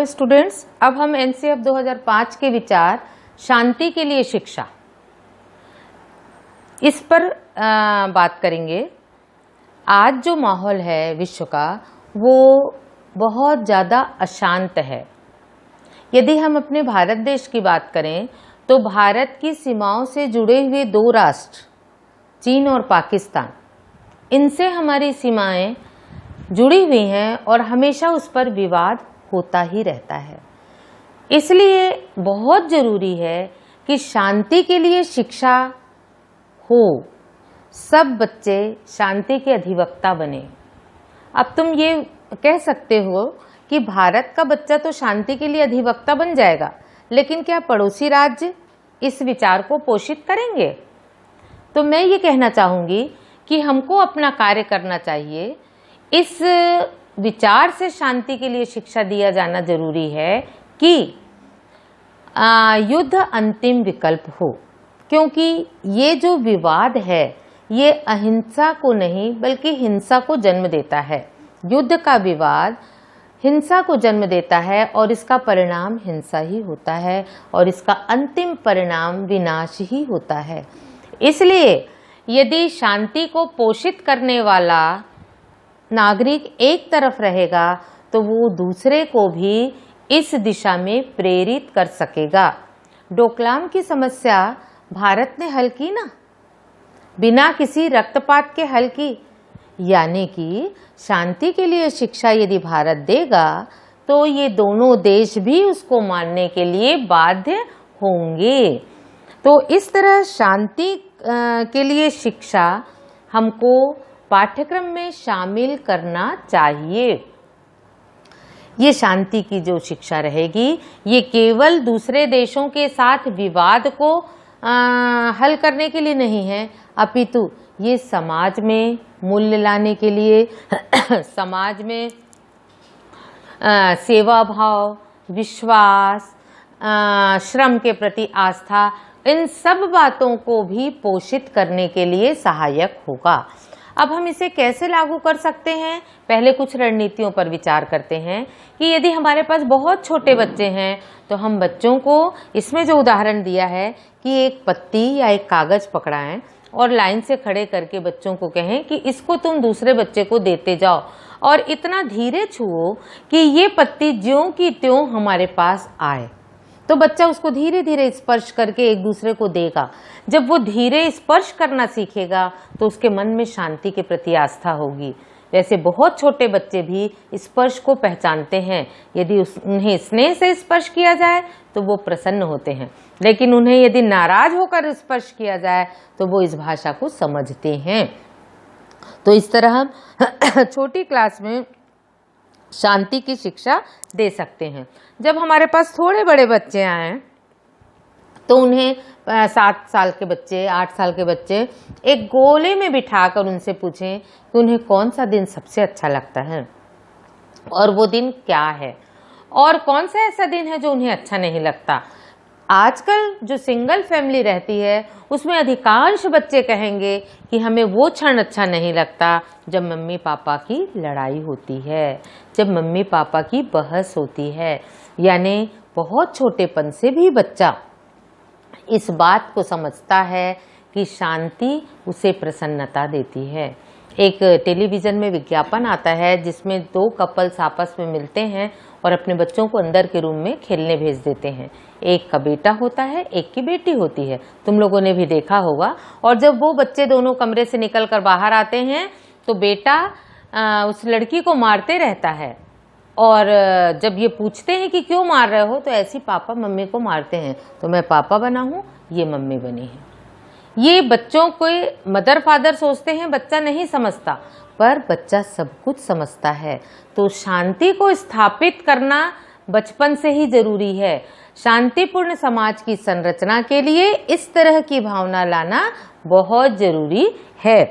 Hello students, अब हम NCF 2005 के विचार शांति के लिए शिक्षा इस पर बात करेंगे। आज जो माहौल है विश्व का वो बहुत ज़्यादा अशांत है। यदि हम अपने भारत देश की बात करें तो भारत की सीमाओं से जुड़े हुए दो राष्ट्र चीन और पाकिस्तान, इनसे हमारी सीमाएं जुड़ी हुई हैं और हमेशा उस पर विवाद होता ही रहता है। इसलिए बहुत ज़रूरी है कि शांति के लिए शिक्षा हो, सब बच्चे शांति के अधिवक्ता बने। अब तुम ये कह सकते हो कि भारत का बच्चा तो शांति के लिए अधिवक्ता बन जाएगा, लेकिन क्या पड़ोसी राज्य इस विचार को पोषित करेंगे? तो मैं ये कहना चाहूँगी कि हमको अपना कार्य करना चाहिए। इस विचार से शांति के लिए शिक्षा दिया जाना जरूरी है कि युद्ध अंतिम विकल्प हो, क्योंकि ये जो विवाद है ये अहिंसा को नहीं बल्कि हिंसा को जन्म देता है। युद्ध का विवाद हिंसा को जन्म देता है और इसका परिणाम हिंसा ही होता है और इसका अंतिम परिणाम विनाश ही होता है। इसलिए यदि शांति को पोषित करने वाला नागरिक एक तरफ रहेगा तो वो दूसरे को भी इस दिशा में प्रेरित कर सकेगा। डोकलाम की समस्या भारत ने हल की ना, बिना किसी रक्तपात के हल की। यानी कि शांति के लिए शिक्षा यदि भारत देगा तो ये दोनों देश भी उसको मानने के लिए बाध्य होंगे। तो इस तरह शांति के लिए शिक्षा हमको पाठ्यक्रम में शामिल करना चाहिए। ये शांति की जो शिक्षा रहेगी ये केवल दूसरे देशों के साथ विवाद को हल करने के लिए नहीं है, अपितु ये समाज में मूल्य लाने के लिए समाज में सेवा भाव, विश्वास, श्रम के प्रति आस्था, इन सब बातों को भी पोषित करने के लिए सहायक होगा। अब हम इसे कैसे लागू कर सकते हैं? पहले कुछ रणनीतियों पर विचार करते हैं कि यदि हमारे पास बहुत छोटे बच्चे हैं तो हम बच्चों को, इसमें जो उदाहरण दिया है कि एक पत्ती या एक कागज पकड़ाएं और लाइन से खड़े करके बच्चों को कहें कि इसको तुम दूसरे बच्चे को देते जाओ और इतना धीरे छुओ कि ये पत्ती ज्यों की त्यों हमारे पास आए। तो बच्चा उसको धीरे धीरे स्पर्श करके एक दूसरे को देगा। जब वो धीरे स्पर्श करना सीखेगा तो उसके मन में शांति के प्रति आस्था होगी। वैसे बहुत छोटे बच्चे भी स्पर्श को पहचानते हैं। यदि उन्हें स्नेह से स्पर्श किया जाए तो वो प्रसन्न होते हैं, लेकिन उन्हें यदि नाराज होकर स्पर्श किया जाए तो वो इस भाषा को समझते हैं। तो इस तरह हम छोटी क्लास में शांति की शिक्षा दे सकते हैं। जब हमारे पास थोड़े बड़े बच्चे आए तो उन्हें 7 साल के बच्चे, 8 साल के बच्चे एक गोले में बिठाकर उनसे पूछें कि उन्हें कौन सा दिन सबसे अच्छा लगता है और वो दिन क्या है, और कौन सा ऐसा दिन है जो उन्हें अच्छा नहीं लगता। आजकल जो सिंगल फैमिली रहती है उसमें अधिकांश बच्चे कहेंगे कि हमें वो क्षण अच्छा नहीं लगता जब मम्मी पापा की लड़ाई होती है, जब मम्मी पापा की बहस होती है। यानी बहुत छोटेपन से भी बच्चा इस बात को समझता है कि शांति उसे प्रसन्नता देती है। एक टेलीविज़न में विज्ञापन आता है जिसमें 2 कपल्स आपस में मिलते हैं और अपने बच्चों को अंदर के रूम में खेलने भेज देते हैं। एक का बेटा होता है, एक की बेटी होती है, तुम लोगों ने भी देखा होगा। और जब वो बच्चे दोनों कमरे से निकलकर बाहर आते हैं तो बेटा उस लड़की को मारते रहता है, और जब ये पूछते हैं कि क्यों मार रहे हो तो ऐसी पापा मम्मी को मारते हैं, तो मैं पापा बना हूँ, ये मम्मी बनी है। ये बच्चों को मदर फादर सोचते हैं, बच्चा नहीं समझता, पर बच्चा सब कुछ समझता है। तो शांति को स्थापित करना बचपन से ही जरूरी है। शांतिपूर्ण समाज की संरचना के लिए इस तरह की भावना लाना बहुत जरूरी है।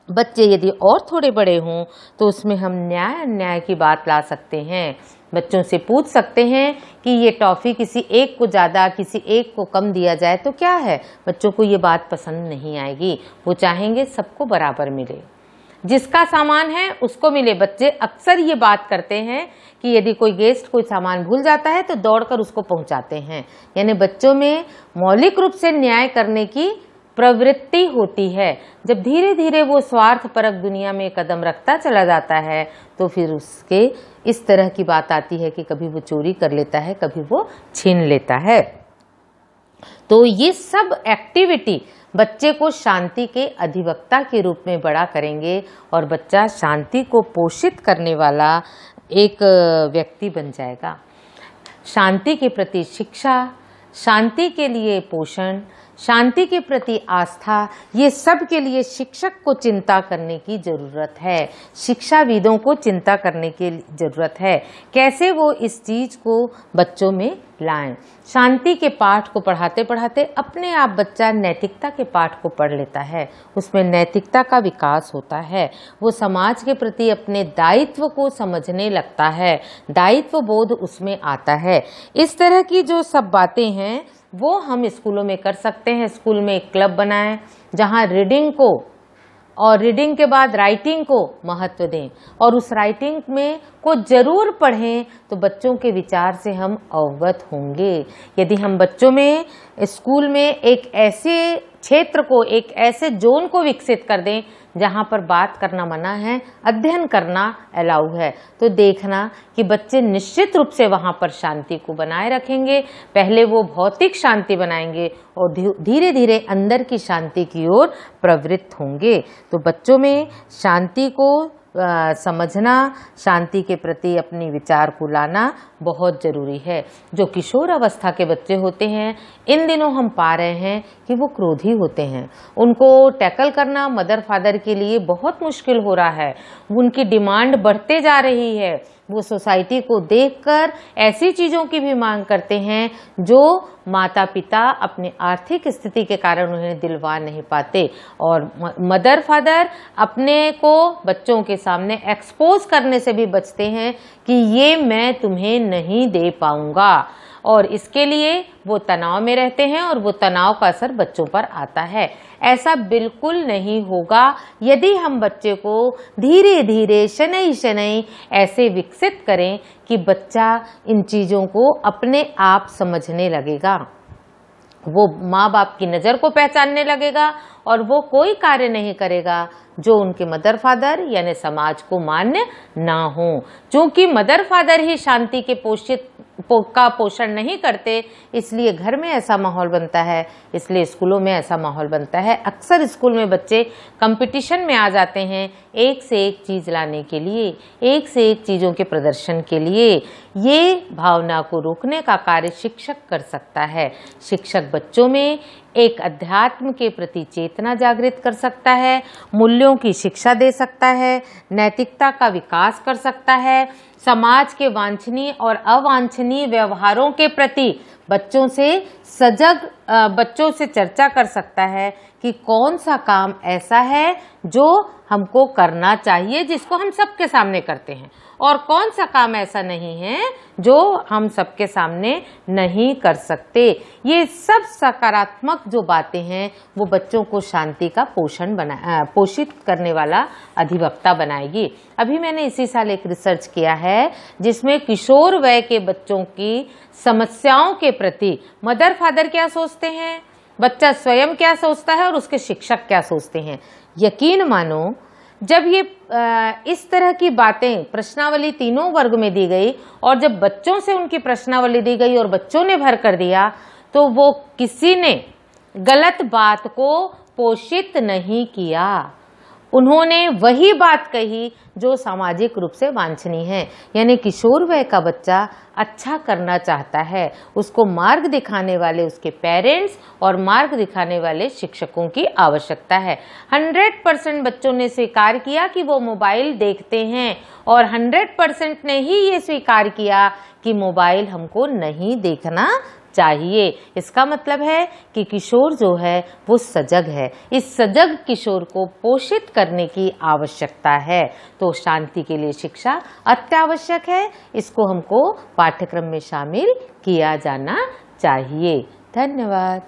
बच्चे यदि और थोड़े बड़े हों तो उसमें हम न्याय अन्याय की बात ला सकते हैं। बच्चों से पूछ सकते हैं कि ये टॉफ़ी किसी एक को ज़्यादा किसी एक को कम दिया जाए तो क्या है। बच्चों को ये बात पसंद नहीं आएगी, वो चाहेंगे सबको बराबर मिले। जिसका सामान है उसको मिले। बच्चे अक्सर ये बात करते हैं कि यदि कोई गेस्ट कोई सामान भूल जाता है तो दौड़कर उसको पहुंचाते हैं। यानी बच्चों में मौलिक रूप से न्याय करने की प्रवृत्ति होती है। जब धीरे धीरे वो स्वार्थपरक दुनिया में कदम रखता चला जाता है तो फिर उसके इस तरह की बात आती है कि कभी वो चोरी कर लेता है, कभी वो छीन लेता है। तो ये सब एक्टिविटी बच्चे को शांति के अधिवक्ता के रूप में बड़ा करेंगे और बच्चा शांति को पोषित करने वाला एक व्यक्ति बन जाएगा। शांति के प्रति शिक्षा, शांति के लिए पोषण, शांति के प्रति आस्था, ये सब के लिए शिक्षक को चिंता करने की ज़रूरत है, शिक्षाविदों को चिंता करने की ज़रूरत है। कैसे वो इस चीज़ को बच्चों में लाएं। शांति के पाठ को पढ़ाते पढ़ाते अपने आप बच्चा नैतिकता के पाठ को पढ़ लेता है, उसमें नैतिकता का विकास होता है, वो समाज के प्रति अपने दायित्व को समझने लगता है, दायित्व बोध उसमें आता है। इस तरह की जो सब बातें हैं वो हम स्कूलों में कर सकते हैं। स्कूल में एक क्लब बनाएं जहां रीडिंग को और रीडिंग के बाद राइटिंग को महत्व दें और उस राइटिंग में को जरूर पढ़ें तो बच्चों के विचार से हम अवगत होंगे। यदि हम बच्चों में स्कूल में एक ऐसे क्षेत्र को, एक ऐसे जोन को विकसित कर दें जहां पर बात करना मना है, अध्ययन करना अलाउ है, तो देखना कि बच्चे निश्चित रूप से वहां पर शांति को बनाए रखेंगे। पहले वो भौतिक शांति बनाएंगे और धीरे धीरे अंदर की शांति की ओर प्रवृत्त होंगे। तो बच्चों में शांति को समझना, शांति के प्रति अपनी विचार को लाना बहुत ज़रूरी है। जो किशोर अवस्था के बच्चे होते हैं इन दिनों हम पा रहे हैं कि वो क्रोधी होते हैं, उनको टैकल करना मदर फादर के लिए बहुत मुश्किल हो रहा है। उनकी डिमांड बढ़ते जा रही है, वो सोसाइटी को देखकर ऐसी चीज़ों की भी मांग करते हैं जो माता पिता अपने आर्थिक स्थिति के कारण उन्हें दिलवा नहीं पाते और मदर फादर अपने को बच्चों के सामने एक्सपोज करने से भी बचते हैं कि ये मैं तुम्हें नहीं दे पाऊंगा, और इसके लिए वो तनाव में रहते हैं और वो तनाव का असर बच्चों पर आता है। ऐसा बिल्कुल नहीं होगा यदि हम बच्चे को धीरे धीरे शनैः शनैः ऐसे विकसित करें कि बच्चा इन चीज़ों को अपने आप समझने लगेगा, वो माँ बाप की नज़र को पहचानने लगेगा और वो कोई कार्य नहीं करेगा जो उनके मदर फादर यानी समाज को मान्य ना हो। क्योंकि मदर फादर ही शांति के का पोषण नहीं करते, इसलिए घर में ऐसा माहौल बनता है, इसलिए स्कूलों में ऐसा माहौल बनता है। अक्सर स्कूल में बच्चे कंपटीशन में आ जाते हैं एक से एक चीज़ लाने के लिए, एक से एक चीज़ों के प्रदर्शन के लिए। ये भावना को रोकने का कार्य शिक्षक कर सकता है। शिक्षक बच्चों में एक अध्यात्म के प्रति चेतना जागृत कर सकता है, मूल्यों की शिक्षा दे सकता है, नैतिकता का विकास कर सकता है, समाज के वांछनीय और अवांछनीय व्यवहारों के प्रति बच्चों से चर्चा कर सकता है कि कौन सा काम ऐसा है जो हमको करना चाहिए जिसको हम सबके सामने करते हैं और कौन सा काम ऐसा नहीं है जो हम सबके सामने नहीं कर सकते। ये सब सकारात्मक जो बातें हैं वो बच्चों को शांति का पोषित करने वाला अधिवक्ता बनाएगी। अभी मैंने इसी साल एक रिसर्च किया है जिसमें किशोर वय के बच्चों की समस्याओं के प्रति मदर फादर क्या सोचते हैं, बच्चा स्वयं क्या सोचता है और उसके शिक्षक क्या सोचते हैं। यकीन मानो जब ये इस तरह की बातें प्रश्नावली तीनों वर्ग में दी गई और जब बच्चों से उनकी प्रश्नावली दी गई और बच्चों ने भर कर दिया तो वो किसी ने गलत बात को पोषित नहीं किया, उन्होंने वही बात कही जो सामाजिक रूप से वांछनीय है। यानी किशोर वय का बच्चा अच्छा करना चाहता है, उसको मार्ग दिखाने वाले उसके पेरेंट्स और मार्ग दिखाने वाले शिक्षकों की आवश्यकता है। 100% बच्चों ने स्वीकार किया कि वो मोबाइल देखते हैं और 100% ने ही ये स्वीकार किया कि मोबाइल हमको नहीं देखना चाहिए। इसका मतलब है कि किशोर जो है वो सजग है, इस सजग किशोर को पोषित करने की आवश्यकता है। तो शांति के लिए शिक्षा अत्यावश्यक है, इसको हमको पाठ्यक्रम में शामिल किया जाना चाहिए। धन्यवाद।